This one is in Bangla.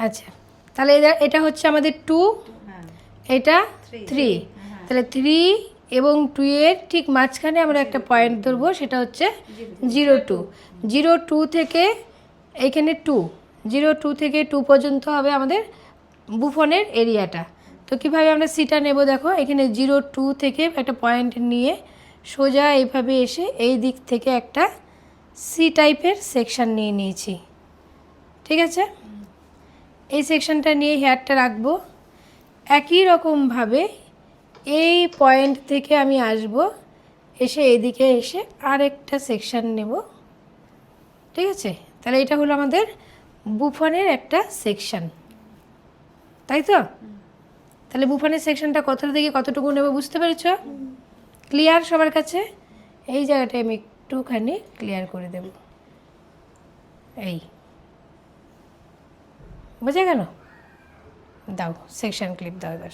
আচ্ছা, তাহলে এটা হচ্ছে আমাদের 2, এটা 3। তাহলে 3 এবং 2 এর ঠিক মাঝখানে আমরা একটা পয়েন্ট ধরবো, সেটা হচ্ছে 0, 2। 0, 2 থেকে এইখানে 2, 0, 2 থেকে 2 পর্যন্ত হবে আমাদের বুফনের এরিয়াটা। তো কীভাবে আমরা সিটা নেব দেখো, এখানে 0, 2 থেকে একটা পয়েন্ট নিয়ে সোজা এইভাবে এসে এই দিক থেকে একটা সি টাইপের সেকশন নিয়ে নিয়েছি, ঠিক আছে। এই সেকশনটা নিয়ে হেয়ারটা রাখবো। একই রকমভাবে এই পয়েন্ট থেকে আমি আসব, এসে এদিকে এসে আরেকটা সেকশন নেব, ঠিক আছে। তাহলে এটা হলো আমাদের বুফনের একটা সেকশন, তাই তো। তাহলে বুফনের সেকশনটা কোথা থেকে কতটুকু নেব বুঝতে পেরেছ? ক্লিয়ার সবার কাছে? এই জায়গাটা আমি একটুখানি ক্লিয়ার করে দেব, এই বোঝা গেল? দাও সেকশন ক্লিপ দাও এবার।